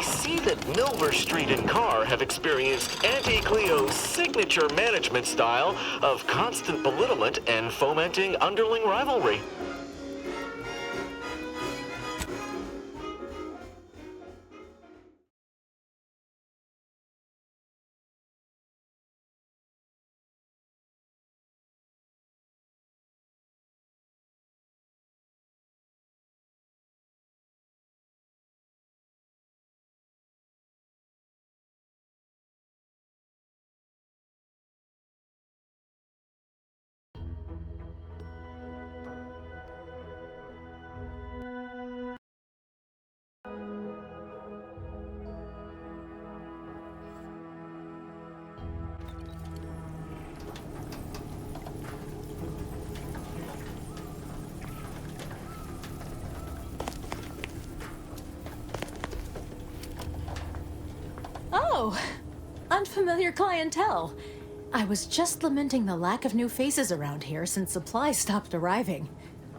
see that Milver Street and Carr have experienced Auntie Cleo's signature management style of constant belittlement and fomenting underling rivalry. Oh, unfamiliar clientele. I was just lamenting the lack of new faces around here since supplies stopped arriving.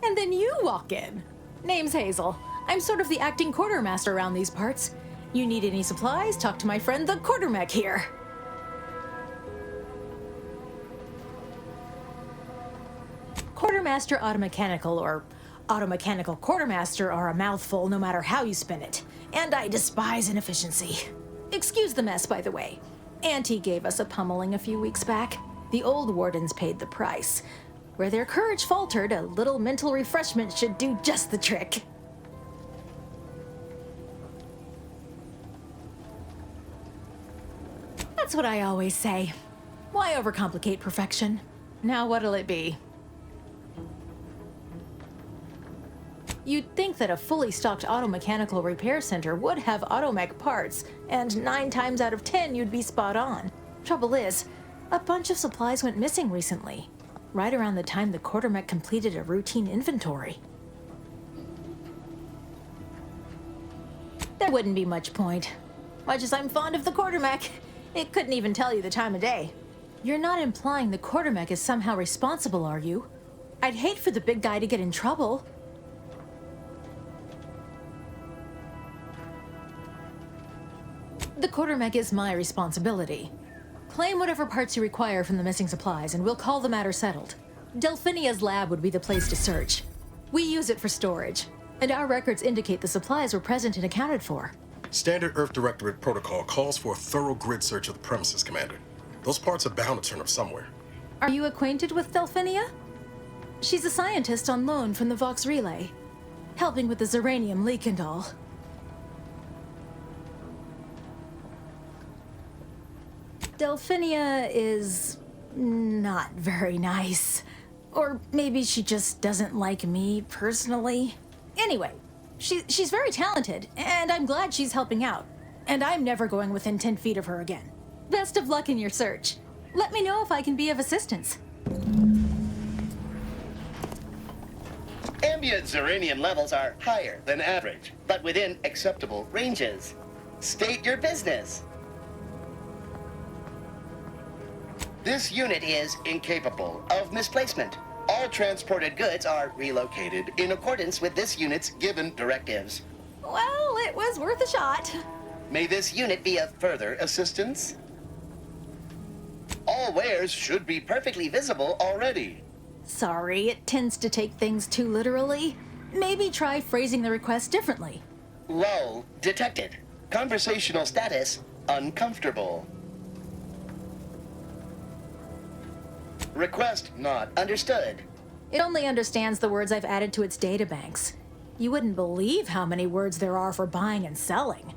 And then you walk in. Name's Hazel. I'm sort of the acting quartermaster around these parts. You need any supplies, talk to my friend the quartermech here. Quartermaster Automechanical or Automechanical Quartermaster are a mouthful no matter how you spin it. And I despise inefficiency. Excuse the mess, by the way. Auntie gave us a pummeling a few weeks back. The old wardens paid the price. Where their courage faltered, a little mental refreshment should do just the trick. That's what I always say. Why overcomplicate perfection? Now what'll it be? You'd think that a fully stocked automechanical repair center would have automech parts, and 9 times out of 10 you'd be spot on. Trouble is, a bunch of supplies went missing recently, right around the time the quartermech completed a routine inventory. There wouldn't be much point. Much as I'm fond of the quartermech, it couldn't even tell you the time of day. You're not implying the quartermech is somehow responsible, are you? I'd hate for the big guy to get in trouble. The quartermech is my responsibility. Claim whatever parts you require from the missing supplies, and we'll call the matter settled. Delphinia's lab would be the place to search. We use it for storage, and our records indicate the supplies were present and accounted for. Standard Earth Directorate protocol calls for a thorough grid search of the premises, Commander. Those parts are bound to turn up somewhere. Are you acquainted with Delphinia? She's a scientist on loan from the Vox Relay, helping with the Zeranium leak and all. Delphinia is not very nice. Or maybe she just doesn't like me personally. Anyway, she's very talented, and I'm glad she's helping out. And I'm never going within 10 feet of her again. Best of luck in your search. Let me know if I can be of assistance. Ambient Zeranium levels are higher than average, but within acceptable ranges. State your business. This unit is incapable of misplacement. All transported goods are relocated in accordance with this unit's given directives. Well, it was worth a shot. May this unit be of further assistance? All wares should be perfectly visible already. Sorry, it tends to take things too literally. Maybe try phrasing the request differently. Lull detected. Conversational status uncomfortable. Request not understood. It only understands the words I've added to its databanks. You wouldn't believe how many words there are for buying and selling.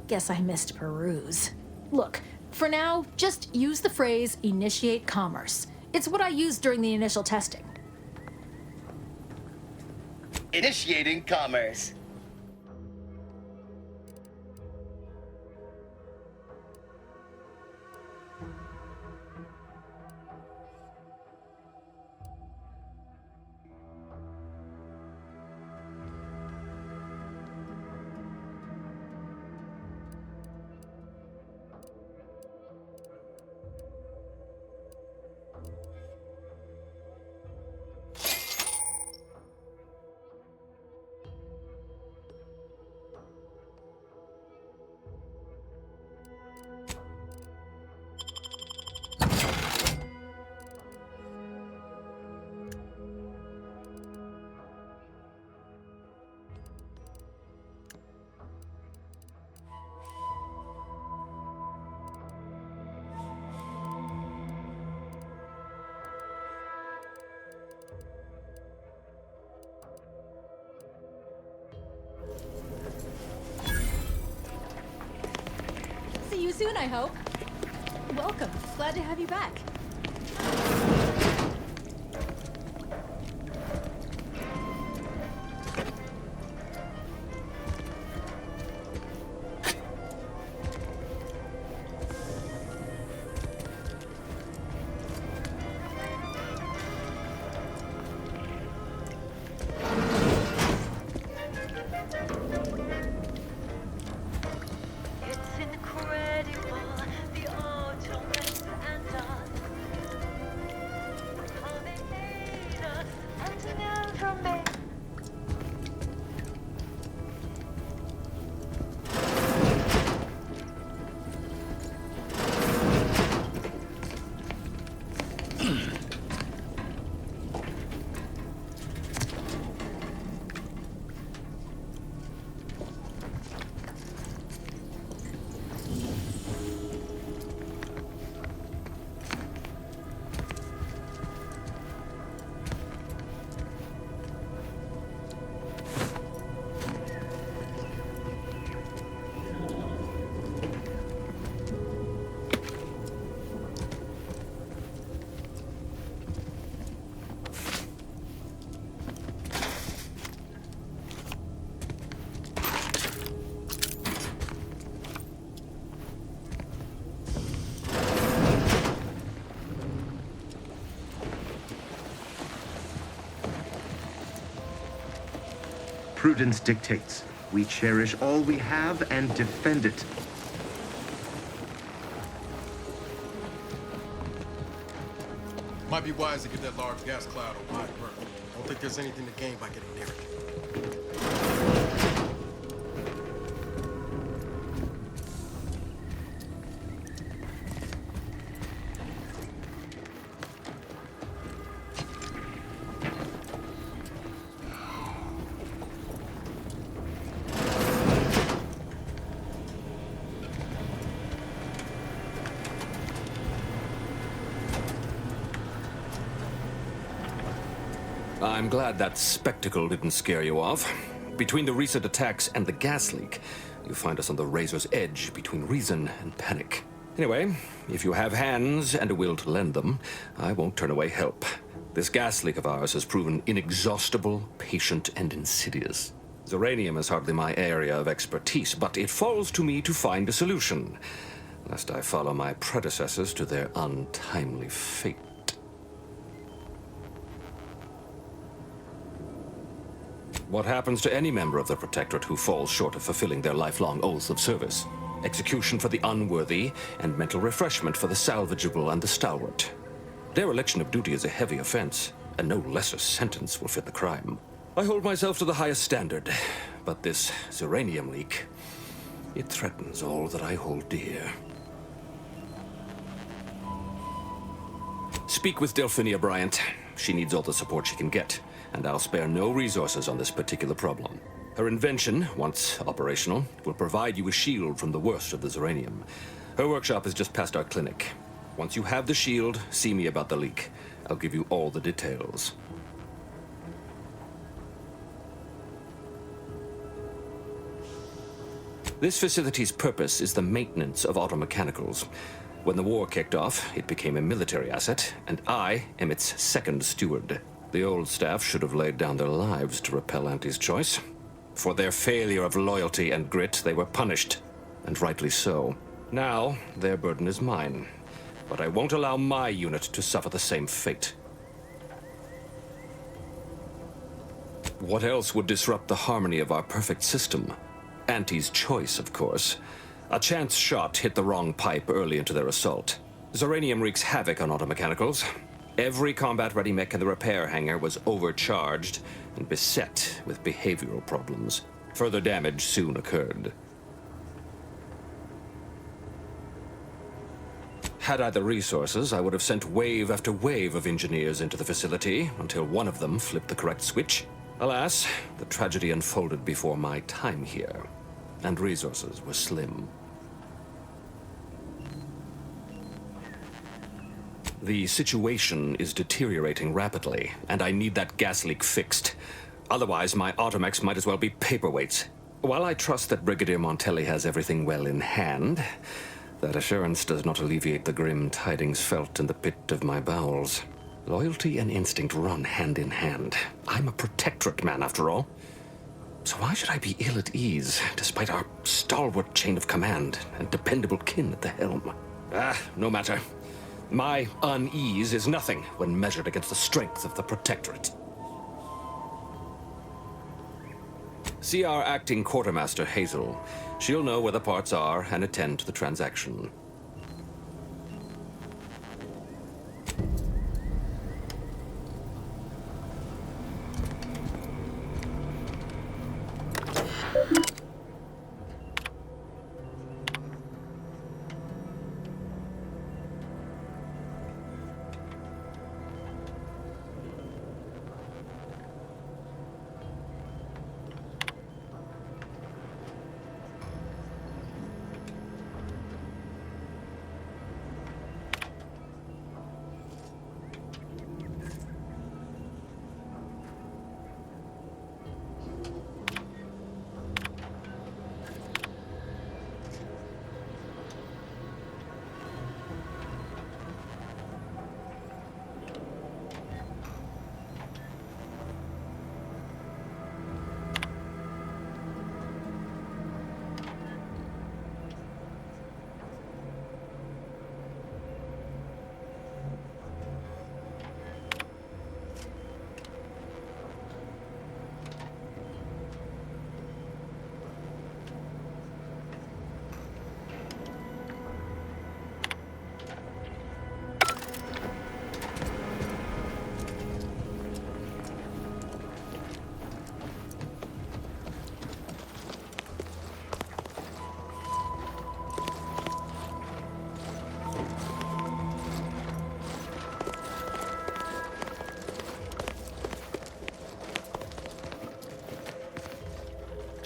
Guess I missed peruse. Look, for now, just use the phrase initiate commerce. It's what I used during the initial testing. Initiating commerce. you soon, I hope. Welcome. Glad to have you back. Prudence dictates. We cherish all we have and defend it. Might be wise to get that large gas cloud on wide berth. Don't think there's anything to gain by getting near it. I'm glad that spectacle didn't scare you off. Between the recent attacks and the gas leak, you find us on the razor's edge between reason and panic. Anyway, if you have hands and a will to lend them, I won't turn away help. This gas leak of ours has proven inexhaustible, patient, and insidious. Zeranium is hardly my area of expertise, but it falls to me to find a solution, lest I follow my predecessors to their untimely fate. What happens to any member of the Protectorate who falls short of fulfilling their lifelong oaths of service? Execution for the unworthy, and mental refreshment for the salvageable and the stalwart. Dereliction of duty is a heavy offense, and no lesser sentence will fit the crime. I hold myself to the highest standard, but this Zeranium leak, it threatens all that I hold dear. Speak with Delphinia Bryant. She needs all the support she can get, and I'll spare no resources on this particular problem. Her invention, once operational, will provide you a shield from the worst of the Zeranium. Her workshop is just past our clinic. Once you have the shield, see me about the leak. I'll give you all the details. This facility's purpose is the maintenance of automechanicals. When the war kicked off, it became a military asset, and I am its second steward. The old staff should have laid down their lives to repel Auntie's choice. For their failure of loyalty and grit, they were punished, and rightly so. Now, their burden is mine, but I won't allow my unit to suffer the same fate. What else would disrupt the harmony of our perfect system? Auntie's choice, of course. A chance shot hit the wrong pipe early into their assault. Zeranium wreaks havoc on automechanicals. Every combat-ready mech in the repair hangar was overcharged and beset with behavioral problems. Further damage soon occurred. Had I the resources, I would have sent wave after wave of engineers into the facility until one of them flipped the correct switch. Alas, the tragedy unfolded before my time here, and resources were slim. The situation is deteriorating rapidly, and I need that gas leak fixed. Otherwise, my automechs might as well be paperweights. While I trust that Brigadier Montelli has everything well in hand, That assurance does not alleviate the grim tidings felt in the pit of my bowels. Loyalty and instinct run hand in hand. I'm a protectorate man, after all. So why should I be ill at ease, despite our stalwart chain of command and dependable kin at the helm? No matter. My unease is nothing when measured against the strength of the protectorate. See our acting quartermaster, Hazel. She'll know where the parts are and attend to the transaction.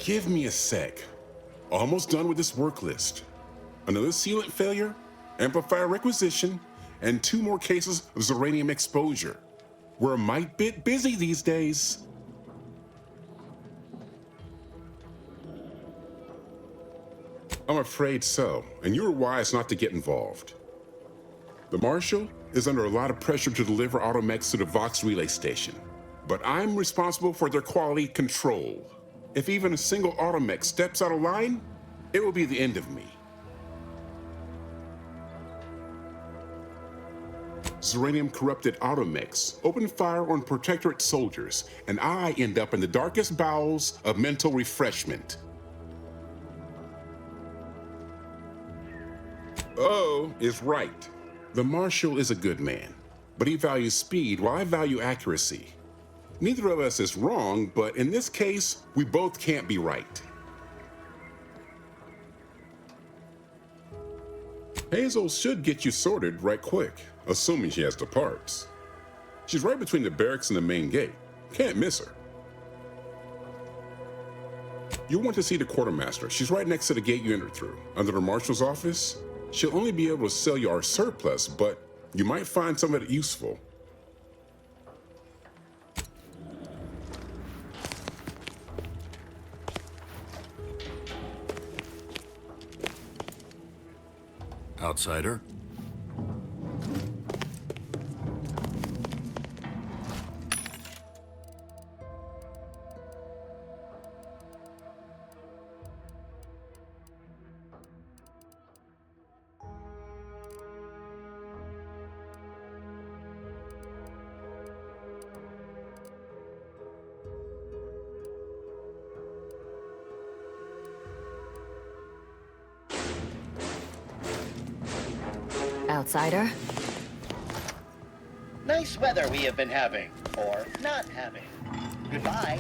Give me a sec. Almost done with this work list. Another sealant failure, amplifier requisition, and 2 more cases of ziranium exposure. We're a mite bit busy these days. I'm afraid so, and you were wise not to get involved. The Marshal is under a lot of pressure to deliver automechs to the Vox relay station, but I'm responsible for their quality control. If even a single automech steps out of line, it will be the end of me. Ziranium-corrupted automechs open fire on protectorate soldiers, and I end up in the darkest bowels of mental refreshment. O is right. The Marshal is a good man, but he values speed while I value accuracy. Neither of us is wrong, but in this case, we both can't be right. Hazel should get you sorted right quick, assuming she has the parts. She's right between the barracks and the main gate. Can't miss her. You'll want to see the quartermaster. She's right next to the gate you entered through. Under the marshal's office, she'll only be able to sell you our surplus, but you might find some of it useful. Outsider? Outsider? Nice weather we have been having, or not having. Goodbye.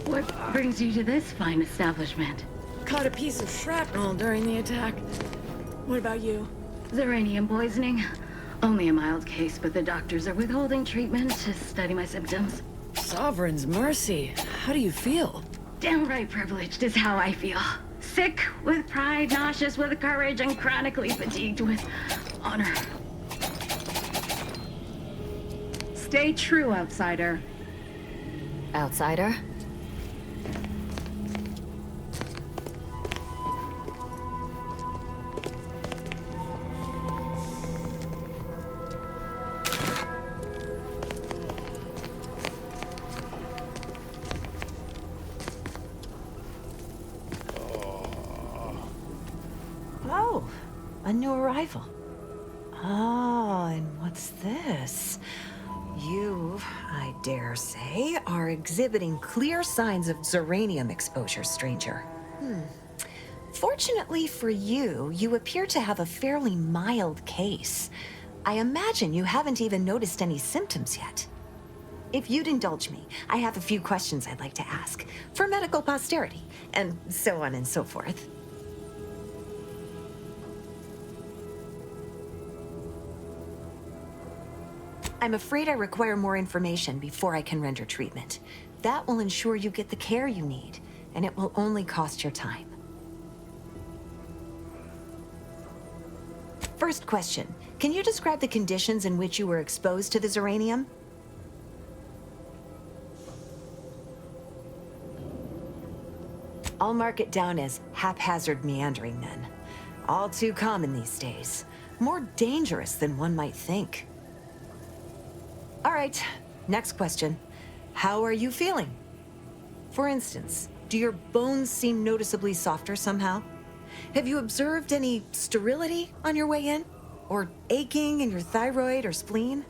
What brings you to this fine establishment? Caught a piece of shrapnel during the attack. What about you? Ziranium poisoning. Only a mild case, but the doctors are withholding treatment to study my symptoms. Sovereign's mercy. How do you feel? Downright privileged is how I feel. Sick with pride, nauseous with courage, and chronically fatigued with honor. Stay true, outsider. Outsider? Oh, a new arrival. Oh, and what's this? You, I dare say, are exhibiting clear signs of zeranium exposure, stranger. Fortunately for you, you appear to have a fairly mild case. I imagine you haven't even noticed any symptoms yet. If you'd indulge me, I have a few questions I'd like to ask, for medical posterity, and so on and so forth. I'm afraid I require more information before I can render treatment. That will ensure you get the care you need, and it will only cost your time. First question, can you describe the conditions in which you were exposed to the zeranium? I'll mark it down as haphazard meandering then. All too common these days. More dangerous than one might think. All right, next question. How are you feeling? For instance, do your bones seem noticeably softer somehow? Have you observed any sterility on your way in? Or aching in your thyroid or spleen?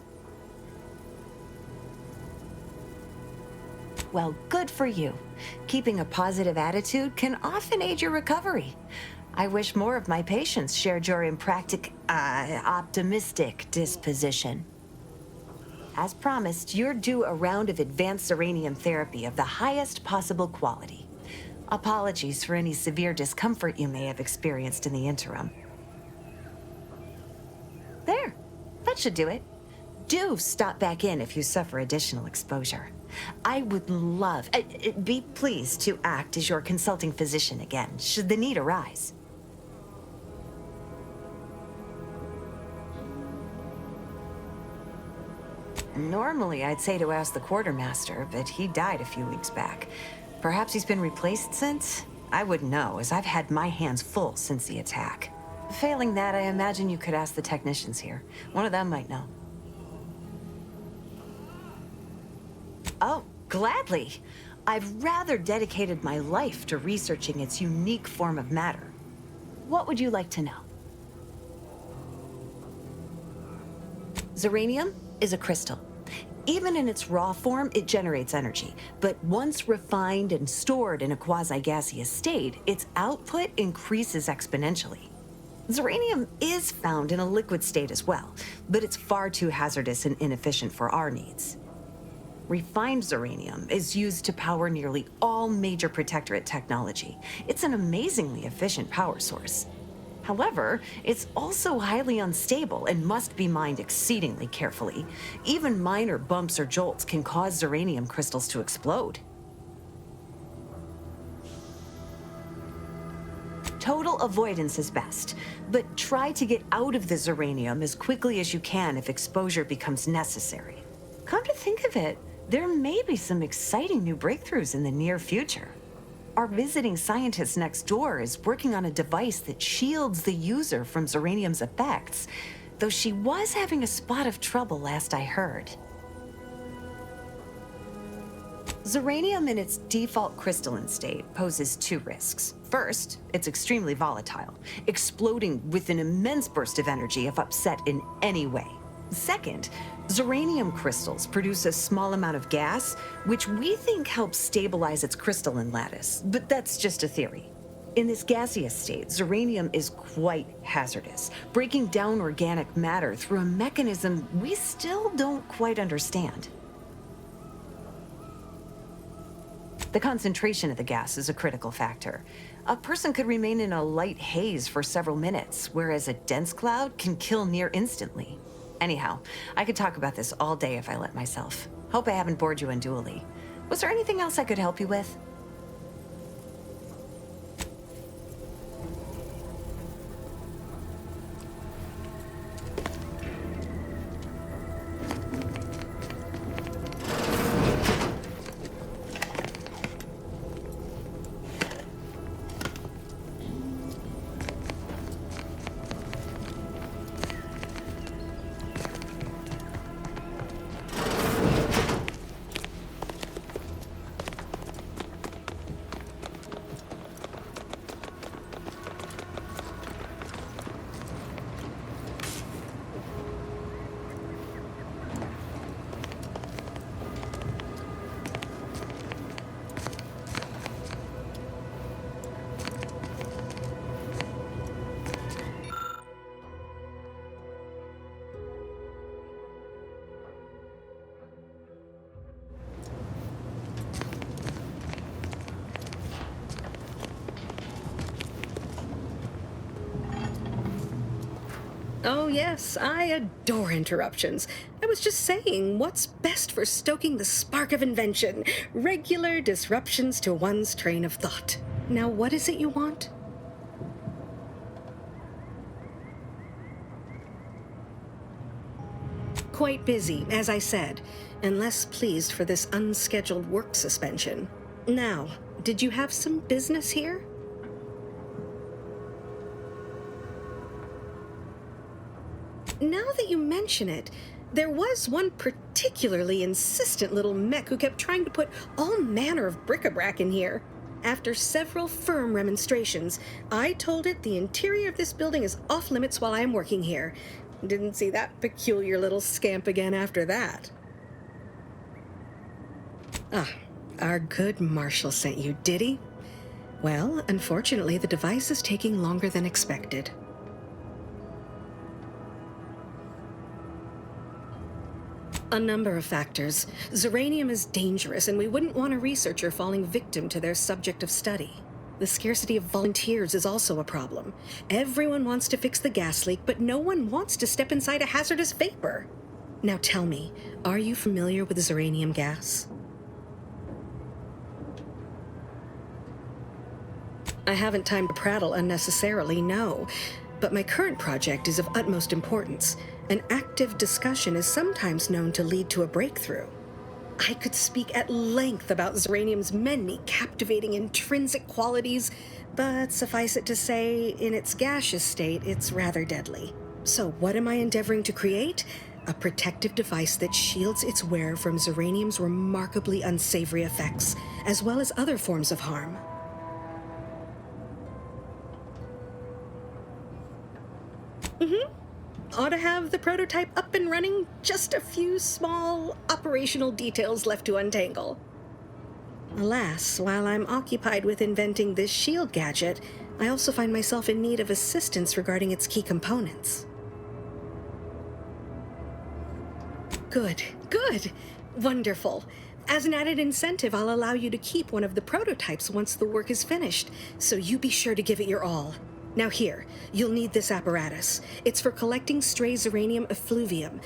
Well, good for you. Keeping a positive attitude can often aid your recovery. I wish more of my patients shared your optimistic disposition. As promised, you're due a round of advanced zeranium therapy of the highest possible quality. Apologies for any severe discomfort you may have experienced in the interim. There, that should do it. Do stop back in if you suffer additional exposure. I would love, be pleased to act as your consulting physician again, should the need arise. Normally, I'd say to ask the quartermaster, but he died a few weeks back. Perhaps he's been replaced since? I wouldn't know, as I've had my hands full since the attack. Failing that, I imagine you could ask the technicians here. One of them might know. Oh, gladly. I've rather dedicated my life to researching its unique form of matter. What would you like to know? Zeranium is a crystal. Even in its raw form, it generates energy. But once refined and stored in a quasi-gaseous state, its output increases exponentially. Zeranium is found in a liquid state as well, but it's far too hazardous and inefficient for our needs. Refined zeranium is used to power nearly all major Protectorate technology. It's an amazingly efficient power source. However, it's also highly unstable and must be mined exceedingly carefully. Even minor bumps or jolts can cause zeranium crystals to explode. Total avoidance is best, but try to get out of the zeranium as quickly as you can if exposure becomes necessary. Come to think of it, there may be some exciting new breakthroughs in the near future. Our visiting scientist next door is working on a device that shields the user from zeranium's effects, though she was having a spot of trouble last I heard. Zeranium in its default crystalline state poses two risks. First, it's extremely volatile, exploding with an immense burst of energy if upset in any way. Second, zeranium crystals produce a small amount of gas, which we think helps stabilize its crystalline lattice, but that's just a theory. In this gaseous state, zeranium is quite hazardous, breaking down organic matter through a mechanism we still don't quite understand. The concentration of the gas is a critical factor. A person could remain in a light haze for several minutes, whereas a dense cloud can kill near instantly. Anyhow, I could talk about this all day if I let myself. Hope I haven't bored you unduly. Was there anything else I could help you with? Oh, yes, I adore interruptions. I was just saying, what's best for stoking the spark of invention? Regular disruptions to one's train of thought. Now, what is it you want? Quite busy, as I said, and less pleased for this unscheduled work suspension. Now, did you have some business here? Now that you mention it, there was one particularly insistent little mech who kept trying to put all manner of bric-a-brac in here. After several firm remonstrations, I told it the interior of this building is off limits while I am working here. Didn't see that peculiar little scamp again after that. Ah, our good Marshal sent you, did he? Well, unfortunately, the device is taking longer than expected. A number of factors. Zeranium is dangerous, and we wouldn't want a researcher falling victim to their subject of study. The scarcity of volunteers is also a problem. Everyone wants to fix the gas leak, but no one wants to step inside a hazardous vapor. Now tell me, are you familiar with zeranium gas? I haven't time to prattle unnecessarily, no. But my current project is of utmost importance. An active discussion is sometimes known to lead to a breakthrough. I could speak at length about zeranium's many captivating intrinsic qualities, but suffice it to say, in its gaseous state, it's rather deadly. So what am I endeavoring to create? A protective device that shields its wearer from zeranium's remarkably unsavory effects, as well as other forms of harm. Ought to have the prototype up and running, just a few small operational details left to untangle. Alas, while I'm occupied with inventing this shield gadget, I also find myself in need of assistance regarding its key components. Good. Wonderful. As an added incentive, I'll allow you to keep one of the prototypes once the work is finished, so you be sure to give it your all. Now here, you'll need this apparatus. It's for collecting stray zeranium effluvium.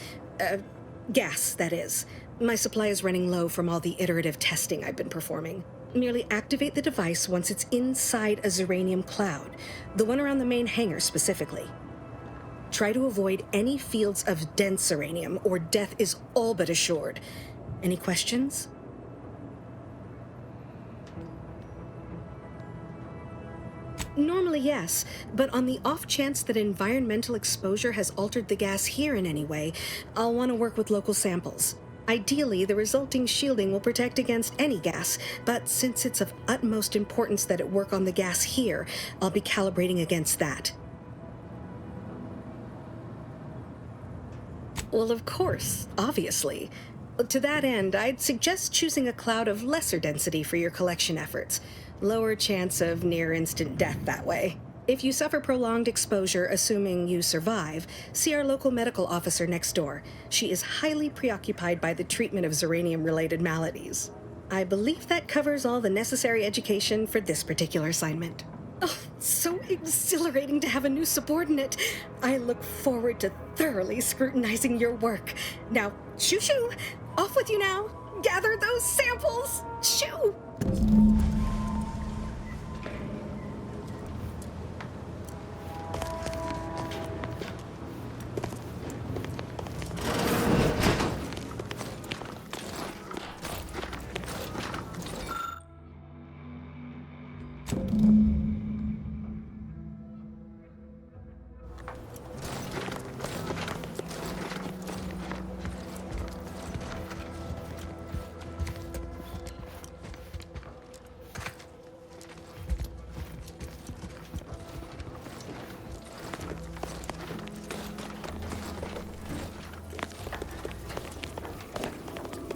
Gas, that is. My supply is running low from all the iterative testing I've been performing. Merely activate the device once it's inside a zeranium cloud, the one around the main hangar specifically. Try to avoid any fields of dense zeranium, or death is all but assured. Any questions? Normally, yes, but on the off chance that environmental exposure has altered the gas here in any way, I'll want to work with local samples. Ideally, the resulting shielding will protect against any gas, but since it's of utmost importance that it work on the gas here, I'll be calibrating against that. Well, of course, obviously. To that end, I'd suggest choosing a cloud of lesser density for your collection efforts. Lower chance of near-instant death that way. If you suffer prolonged exposure, assuming you survive, see our local medical officer next door. She is highly preoccupied by the treatment of zeranium-related maladies. I believe that covers all the necessary education for this particular assignment. Oh, so exhilarating to have a new subordinate. I look forward to thoroughly scrutinizing your work. Now, shoo-shoo! Off with you now! Gather those samples! Shoo!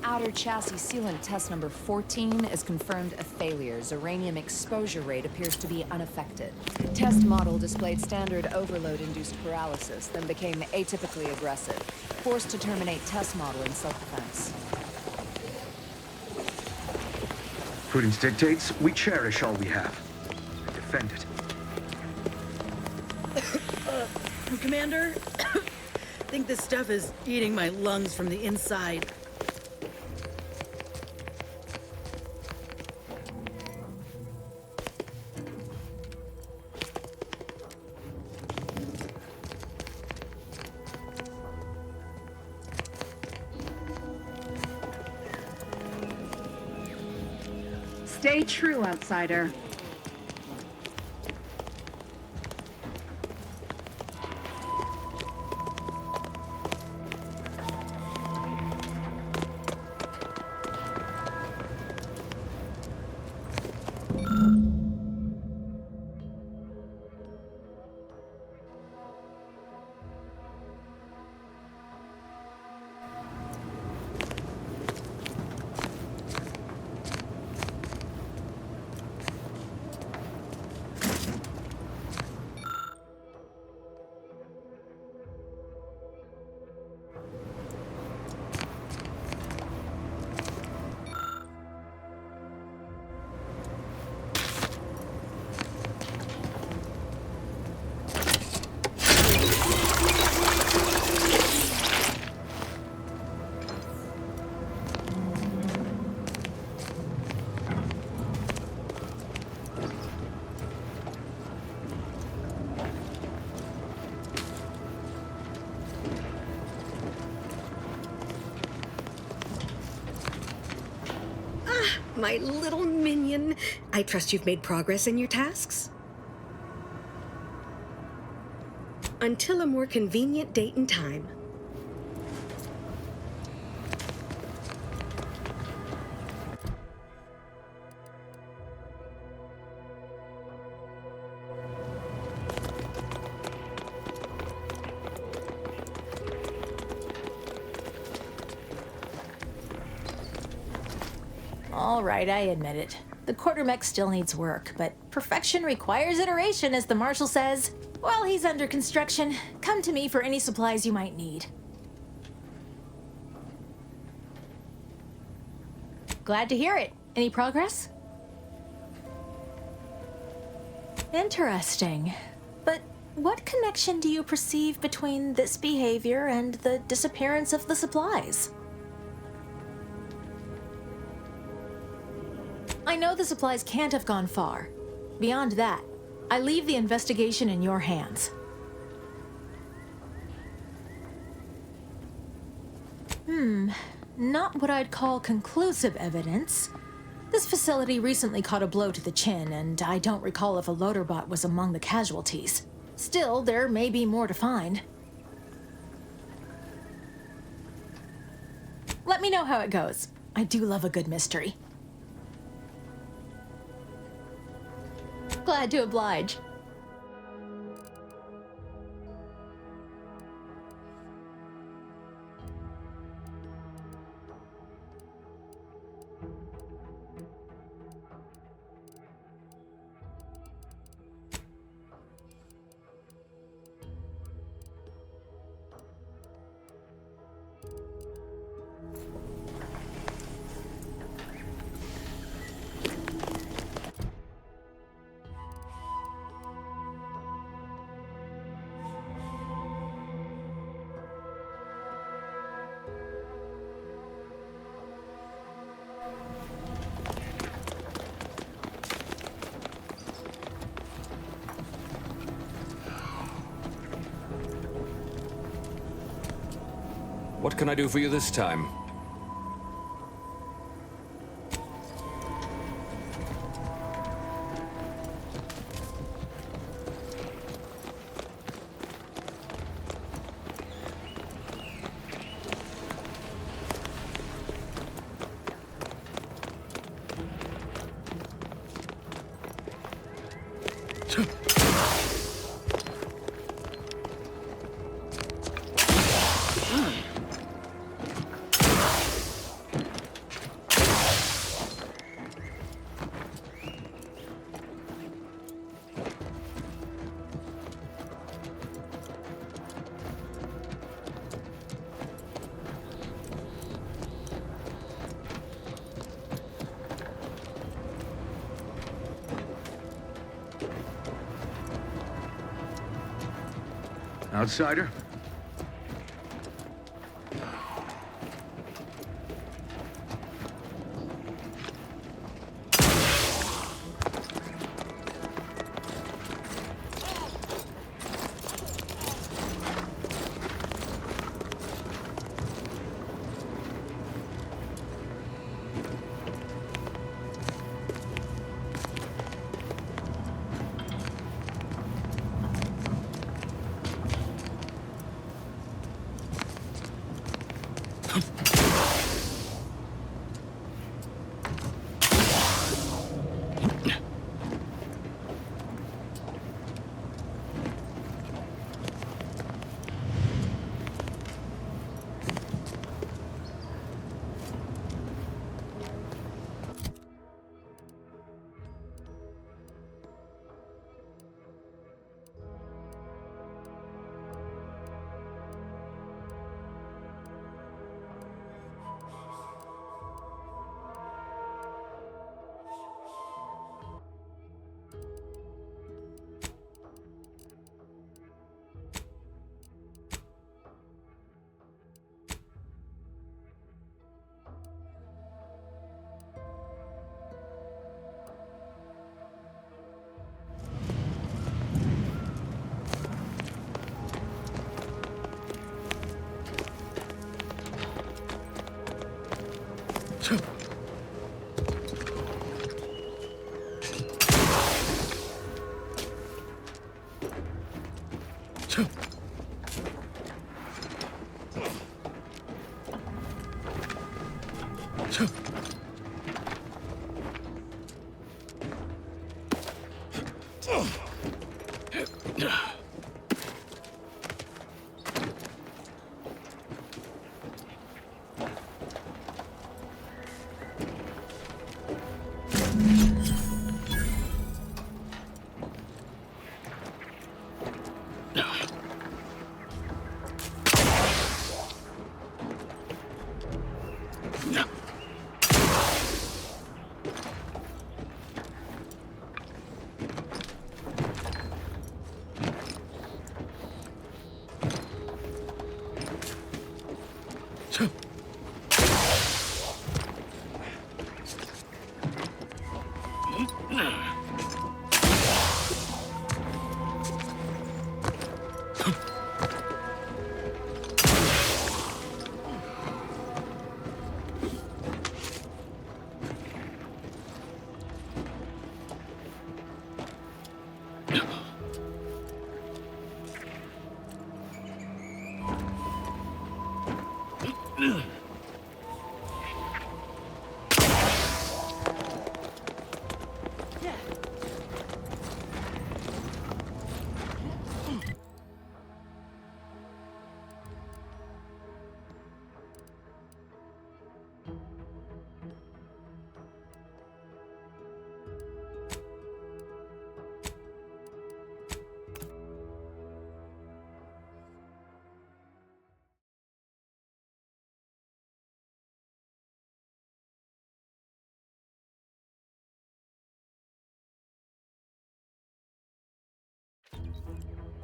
Outer chassis sealant test number 14 is confirmed a failure. Zeranium exposure rate appears to be unaffected. Test model displayed standard overload-induced paralysis, then became atypically aggressive. Forced to terminate test model in self-defense. Prudence dictates we cherish all we have and defend it. Commander, I think this stuff is eating my lungs from the inside. Stay true, outsider. My little minion. I trust you've made progress in your tasks? Until a more convenient date and time. All right, I admit it. The quartermech still needs work, but perfection requires iteration, as the Marshal says. While he's under construction, come to me for any supplies you might need. Glad to hear it. Any progress? Interesting. But what connection do you perceive between this behavior and the disappearance of the supplies? I know the supplies can't have gone far. Beyond that, I leave the investigation in your hands. Not what I'd call conclusive evidence. This facility recently caught a blow to the chin, and I don't recall if a loader bot was among the casualties. Still, there may be more to find. Let me know how it goes. I do love a good mystery. Glad to oblige. What can I do for you this time? Outsider?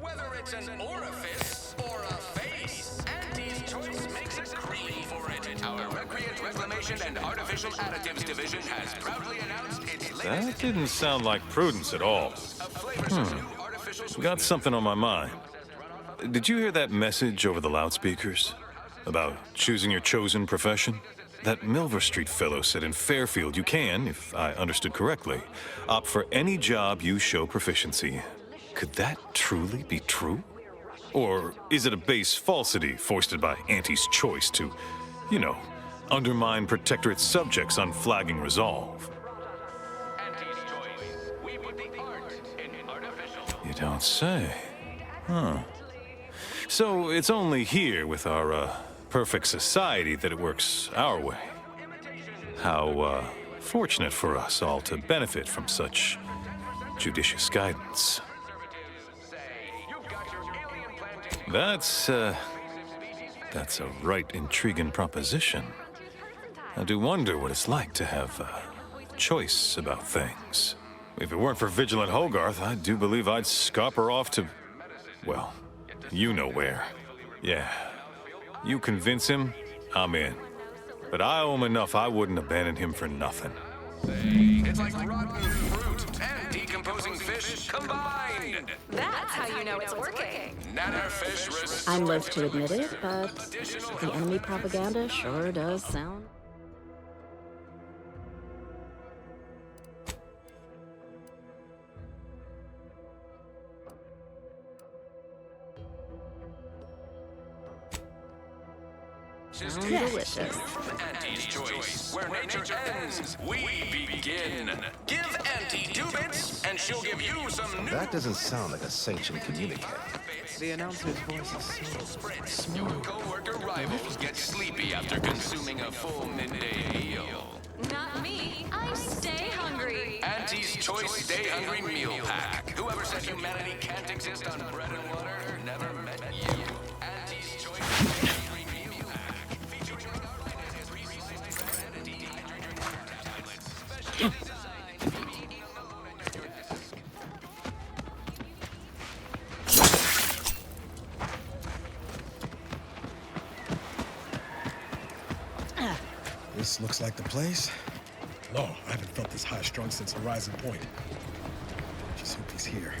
Whether it's an orifice or a face, Auntie's Choice makes a cream for it. Our Recreant Reclamation and Artificial Additives Division has proudly announced its latest... That didn't sound like Prudence at all. Got something on my mind. Did you hear that message over the loudspeakers? About choosing your chosen profession? That Milver Street fellow said in Fairfield you can, if I understood correctly, opt for any job you show proficiency. Could that truly be true? Or is it a base falsity foisted by Auntie's Choice to, you know, undermine Protectorate subjects' unflagging resolve? You don't say. Huh. So it's only here with our, perfect society that it works our way. How, fortunate for us all to benefit from such judicious guidance. That's a right intriguing proposition. I do wonder what it's like to have choice about things. If it weren't for Vigilant Hogarth, I do believe I'd scupper off to, well, you know where. Yeah. You convince him, I'm in. But I owe him enough I wouldn't abandon him for nothing. It's like rotten fruit and decomposing fish combined. That's how you know it's working. Nannerfish I'm loath to admit it, but the enemy propaganda sure does sound... delicious. Auntie's Choice, where nature ends, we begin. Give Auntie 2 bits, and she'll give you some new... That doesn't sound like a sanctioned communique. The announcer's voice is so small. Your co-worker rivals get sleepy after consuming a full midday meal. Not me. I stay hungry. Auntie's Choice Stay Hungry Meal Pack. Whoever said humanity can't exist on bread and water never met you. Auntie's Choice Stay Hungry Meal Pack. Featuring recently branded dehydrated tablets. Specially designed to be eaten alone at your desk. This looks like the place. No, I haven't felt this high-strung since Horizon Point. Just hope he's here.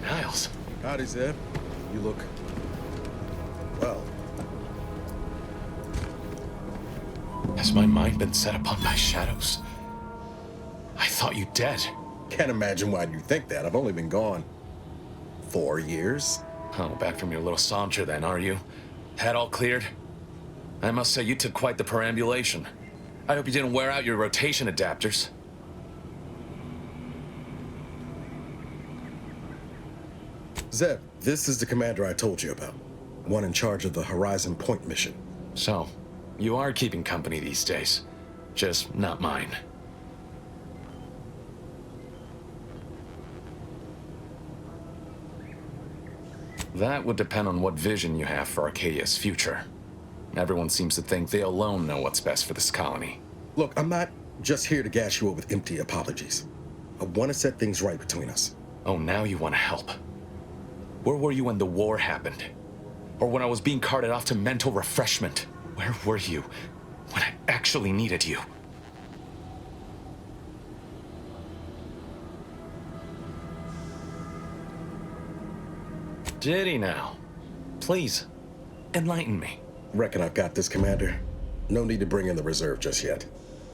Niles. Howdy, Zeb. You look... well. Has my mind been set upon by shadows? I thought you dead. Can't imagine why you think that. I've only been gone 4 years. Oh, back from your little saunter then, are you? Head all cleared? I must say, you took quite the perambulation. I hope you didn't wear out your rotation adapters. Zeb, this is the commander I told you about. One in charge of the Horizon Point mission. So, you are keeping company these days. Just not mine. That would depend on what vision you have for Arcadia's future. Everyone seems to think they alone know what's best for this colony. Look, I'm not just here to gas you up with empty apologies. I want to set things right between us. Oh, now you want to help. Where were you when the war happened? Or when I was being carted off to mental refreshment? Where were you when I actually needed you? Did he now? Please, enlighten me. Reckon I've got this, Commander. No need to bring in the reserve just yet.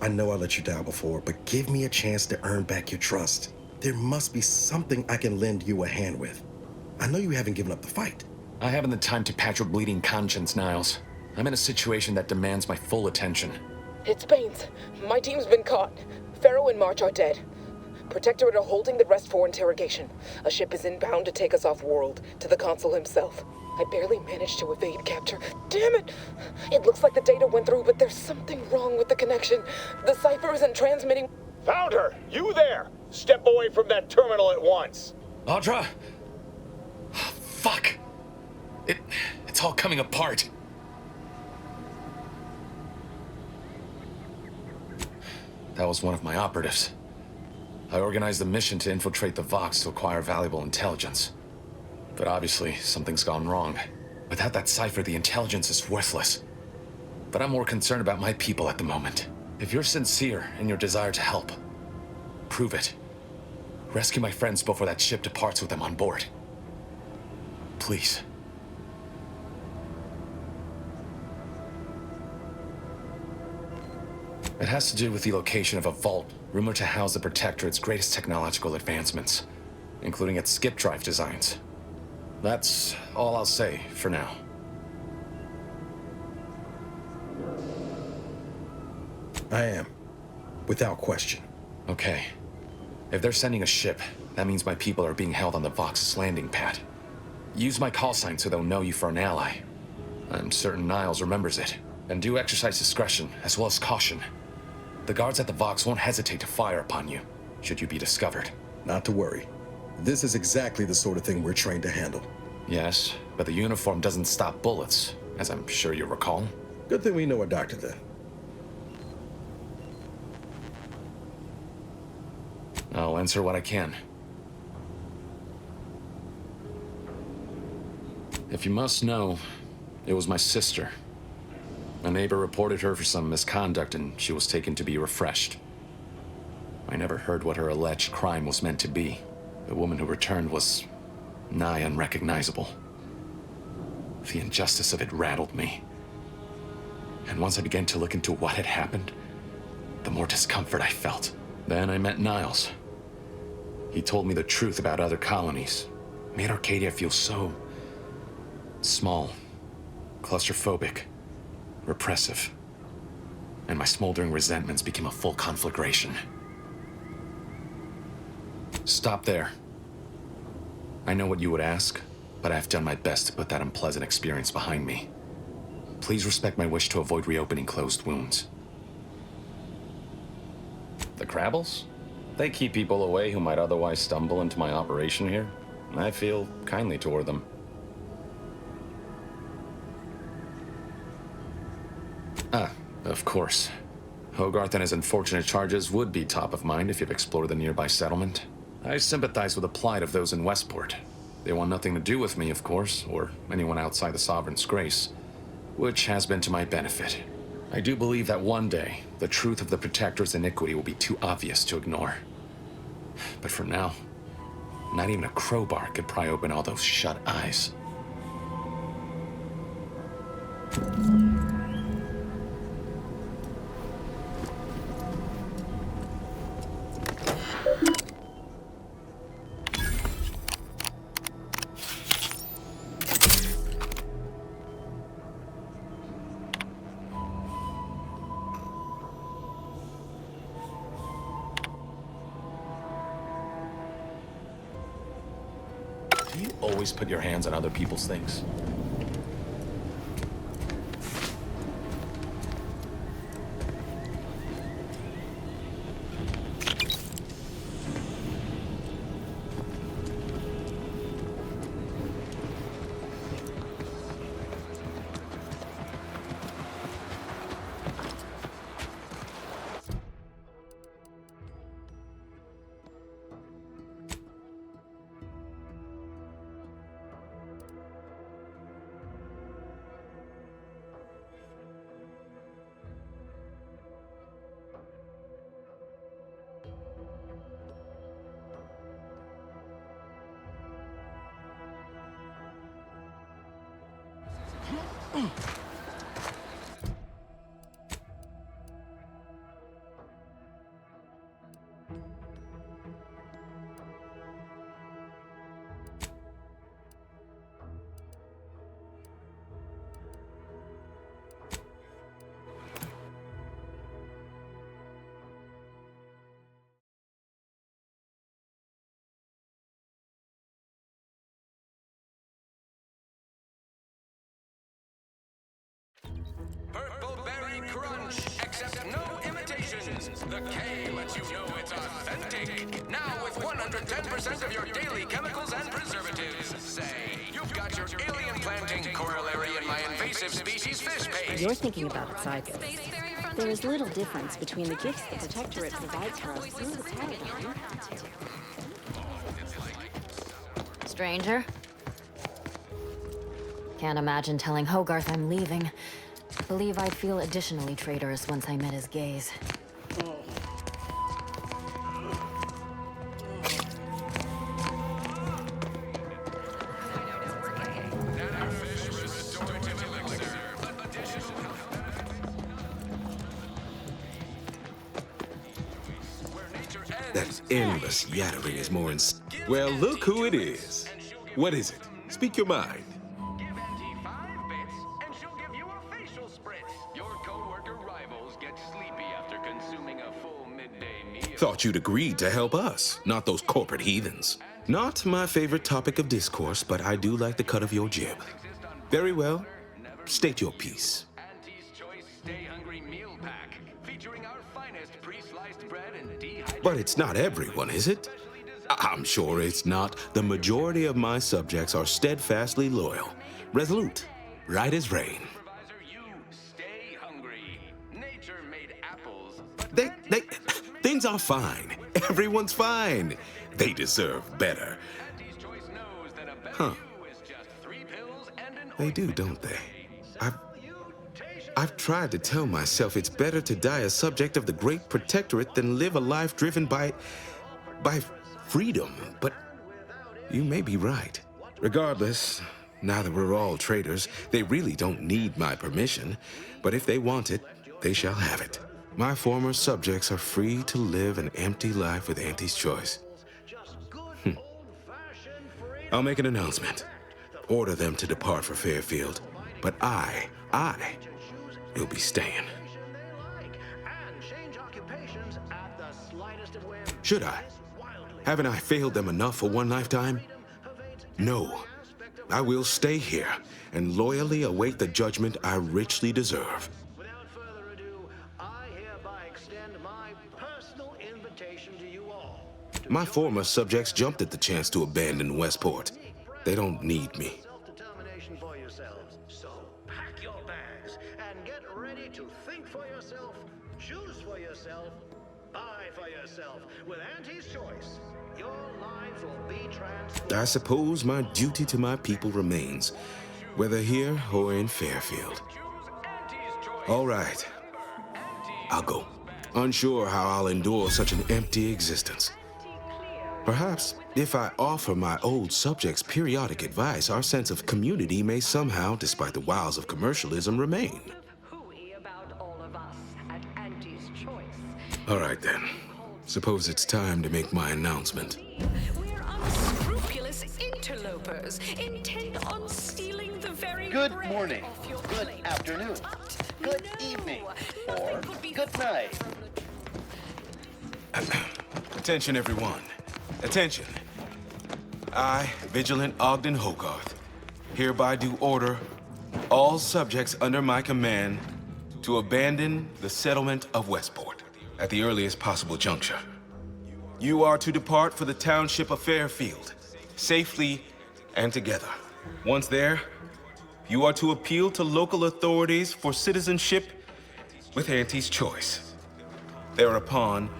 I know I let you down before, but give me a chance to earn back your trust. There must be something I can lend you a hand with. I know you haven't given up the fight. I haven't the time to patch your bleeding conscience, Niles. I'm in a situation that demands my full attention. It's Baines. My team's been caught. Pharaoh and March are dead. Protectorate are holding the rest for interrogation. A ship is inbound to take us off-world, to the consul himself. I barely managed to evade capture. Damn it! It looks like the data went through, but there's something wrong with the connection. The cipher isn't transmitting. Found her! You there! Step away from that terminal at once! Audra! Fuck! It's all coming apart. That was one of my operatives. I organized a mission to infiltrate the Vox to acquire valuable intelligence. But obviously, something's gone wrong. Without that cipher, the intelligence is worthless. But I'm more concerned about my people at the moment. If you're sincere in your desire to help, prove it. Rescue my friends before that ship departs with them on board. Please. It has to do with the location of a vault rumored to house the Protectorate's greatest technological advancements, including its skip drive designs. That's all I'll say for now. I am, without question. Okay. If they're sending a ship, that means my people are being held on the Vox's landing pad. Use my call sign so they'll know you for an ally. I'm certain Niles remembers it. And do exercise discretion, as well as caution. The guards at the Vox won't hesitate to fire upon you, should you be discovered. Not to worry. This is exactly the sort of thing we're trained to handle. Yes, but the uniform doesn't stop bullets, as I'm sure you recall. Good thing we know a doctor then. I'll answer what I can. If you must know, it was my sister. A neighbor reported her for some misconduct and she was taken to be refreshed. I never heard what her alleged crime was meant to be. The woman who returned was nigh unrecognizable. The injustice of it rattled me. And once I began to look into what had happened, the more discomfort I felt. Then I met Niles. He told me the truth about other colonies. Made Arcadia feel so small, claustrophobic, repressive. And my smoldering resentments became a full conflagration. Stop there. I know what you would ask, but I've done my best to put that unpleasant experience behind me. Please respect my wish to avoid reopening closed wounds. The Crabbles? They keep people away who might otherwise stumble into my operation here. I feel kindly toward them. Ah, of course. Hogarth and his unfortunate charges would be top of mind if you've explored the nearby settlement. I sympathize with the plight of those in Westport. They want nothing to do with me, of course, or anyone outside the Sovereign's grace, which has been to my benefit. I do believe that one day, the truth of the Protector's iniquity will be too obvious to ignore. But for now, not even a crowbar could pry open all those shut eyes. Do you always put your hands on other people's things? Purple Berry Crunch. Accept no imitations. The K lets you know it's authentic. Now with 110% of your daily chemicals and preservatives. Say, you've got your alien planting corollary in my invasive species fish paste. You're thinking about it sideways. There is little difference between the gifts the Protectorate provides for us through the paradigm. Stranger? Can't imagine telling Hogarth I'm leaving. Believe I'd feel additionally traitorous once I met his gaze. That endless yattering is more Well, look who it is. What is it? Speak your mind. Thought you'd agreed to help us, not those corporate heathens. Not my favorite topic of discourse, but I do like the cut of your jib. Very well. State your piece. But it's not everyone, is it? I'm sure it's not. The majority of my subjects are steadfastly loyal, resolute, right as rain. Things are fine. Everyone's fine. They deserve better. Huh. They do, don't they? I've tried to tell myself it's better to die a subject of the Great Protectorate than live a life driven by freedom, but you may be right. Regardless, now that we're all traitors, they really don't need my permission, but if they want it, they shall have it. My former subjects are free to live an empty life with Auntie's choice. I'll make an announcement. Order them to depart for Fairfield, but I will be staying. Should I? Haven't I failed them enough for one lifetime? No. I will stay here and loyally await the judgment I richly deserve. My former subjects jumped at the chance to abandon Westport. They don't need me. So pack your bags and get ready to think for yourself, choose for yourself, buy for yourself. With Auntie's choice, your lives will be transformed. I suppose my duty to my people remains, whether here or in Fairfield. All right. I'll go. Unsure how I'll endure such an empty existence. Perhaps, if I offer my old subjects periodic advice, our sense of community may somehow, despite the wiles of commercialism, remain. All right, then. Suppose it's time to make my announcement. We're unscrupulous interlopers, intent on stealing the very Good bread morning, off your good plate. afternoon, good evening, or good night. Attention, everyone. Attention. I, Vigilant Ogden Hogarth, hereby do order all subjects under my command to abandon the settlement of Westport at the earliest possible juncture. You are to depart for the township of Fairfield, safely and together. Once there, you are to appeal to local authorities for citizenship with Auntie's choice. Thereupon,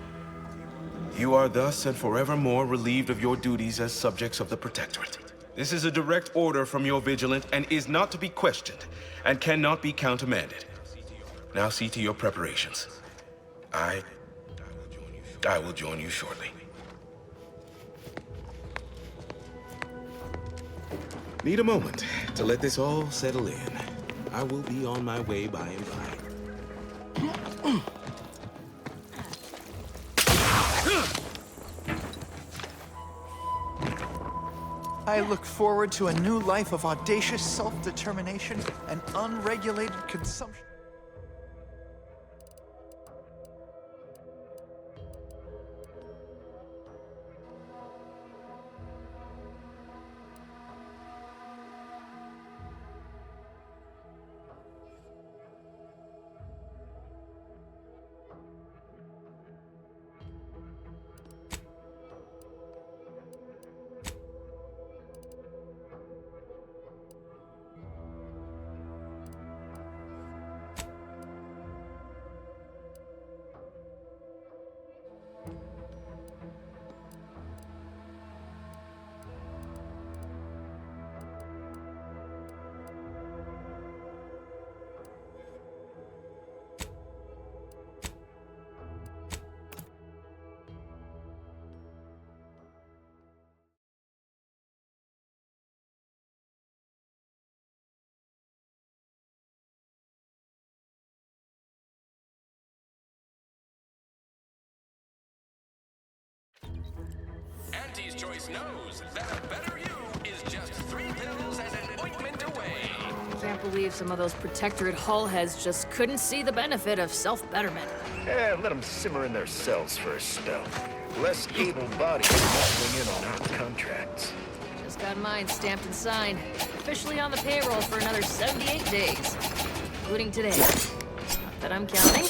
you are thus and forevermore relieved of your duties as subjects of the Protectorate. This is a direct order from your Vigilant and is not to be questioned and cannot be countermanded. Now see to your preparations. I will join you shortly. Need a moment to let this all settle in. I will be on my way by and by. I look forward to a new life of audacious self-determination and unregulated consumption. Auntie's Choice knows that a better you is just 3 pills and an ointment away. Can't believe some of those Protectorate hull heads just couldn't see the benefit of self-betterment. Yeah, let them simmer in their cells for a spell. Less able-bodied nestling in on Earth contracts. Just got mine stamped and signed. Officially on the payroll for another 78 days. Including today. Not that I'm counting.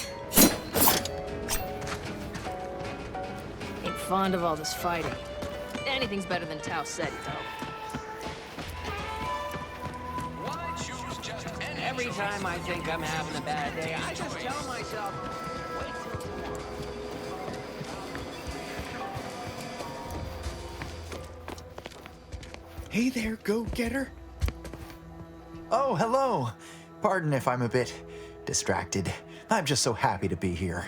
Ain't fond of all this fighting. Anything's better than Tau said, though. Every time I think I'm having a bad day, I just tell myself, wait till Hey there, go-getter. Oh, hello. Pardon if I'm a bit distracted. I'm just so happy to be here.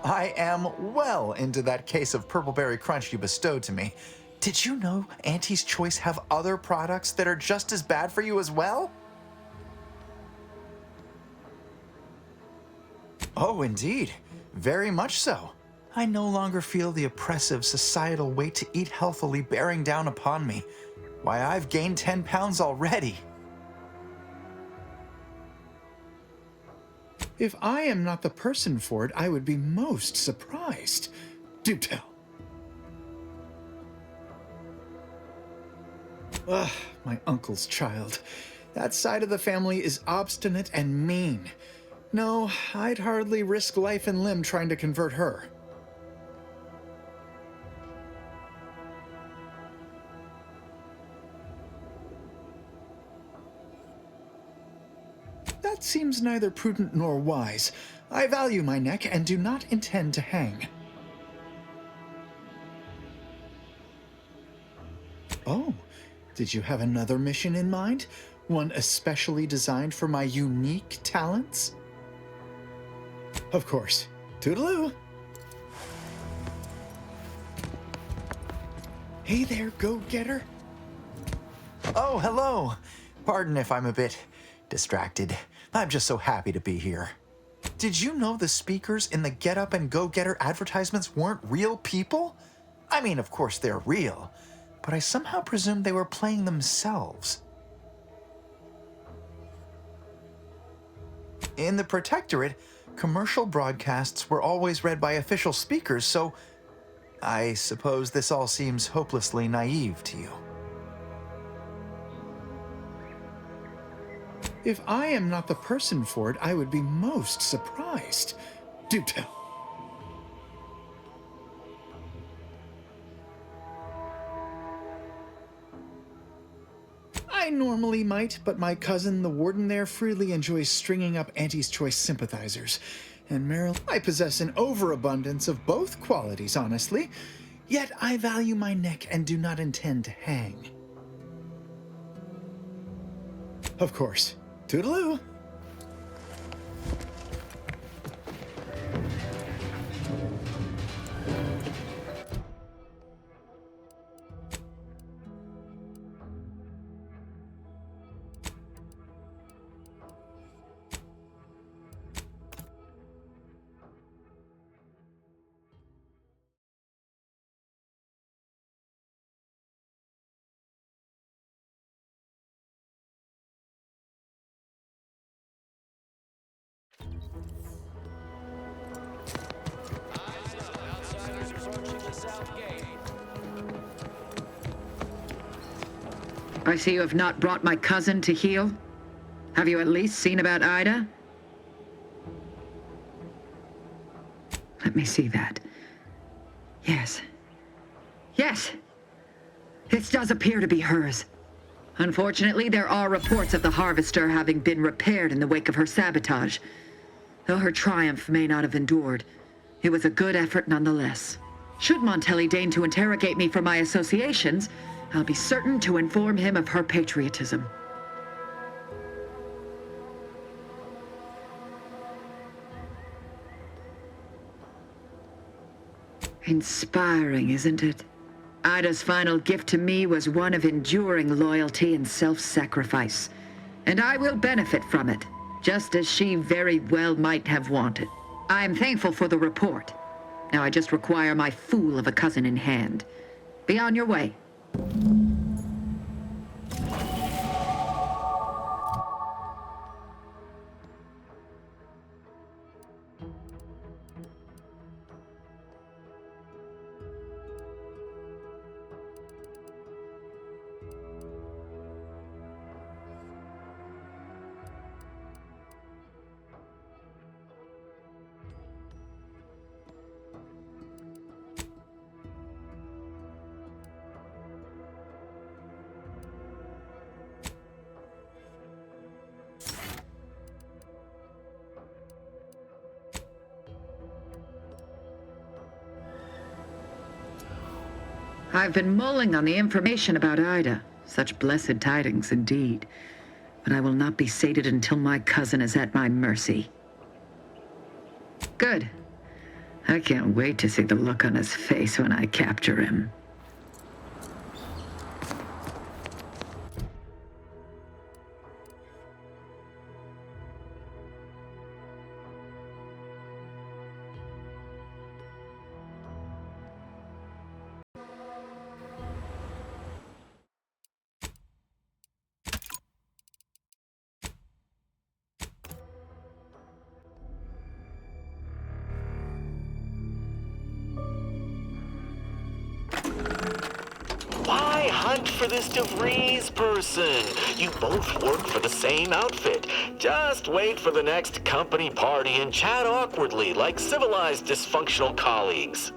I am well into that case of Purpleberry Crunch you bestowed to me. Did you know Auntie's Choice have other products that are just as bad for you as well? Oh, indeed. Very much so. I no longer feel the oppressive societal weight to eat healthily bearing down upon me. Why, I've gained 10 pounds already. If I am not the person for it, I would be most surprised. Do tell. Ugh, my uncle's child. That side of the family is obstinate and mean. No, I'd hardly risk life and limb trying to convert her. That seems neither prudent nor wise. I value my neck and do not intend to hang. Oh, did you have another mission in mind? One especially designed for my unique talents? Of course. Toodaloo! Hey there, go-getter. Oh, hello. Pardon if I'm a bit distracted. I'm just so happy to be here. Did you know the speakers in the Get Up and Go-Getter advertisements weren't real people? I mean, of course they're real, but I somehow presumed they were playing themselves. In the Protectorate, commercial broadcasts were always read by official speakers, so I suppose this all seems hopelessly naive to you. If I am not the person for it, I would be most surprised. Do tell. I normally might, but my cousin, the warden there, freely enjoys stringing up Auntie's Choice sympathizers. And Meryl, I possess an overabundance of both qualities, honestly. Yet I value my neck and do not intend to hang. Of course. Toodaloo! I see you have not brought my cousin to heal. Have you at least seen about Ida? Let me see that. Yes. Yes! This does appear to be hers. Unfortunately, there are reports of the Harvester having been repaired in the wake of her sabotage. Though her triumph may not have endured, it was a good effort nonetheless. Should Montelli deign to interrogate me for my associations, I'll be certain to inform him of her patriotism. Inspiring, isn't it? Ida's final gift to me was one of enduring loyalty and self-sacrifice. And I will benefit from it, just as she very well might have wanted. I am thankful for the report. Now I just require my fool of a cousin in hand. Be on your way. I've been mulling on the information about Ida. Such blessed tidings indeed. But I will not be sated until my cousin is at my mercy. Good. I can't wait to see the look on his face when I capture him. Why hunt for this DeVries person? You both work for the same outfit. Just wait for the next company party and chat awkwardly like civilized dysfunctional colleagues.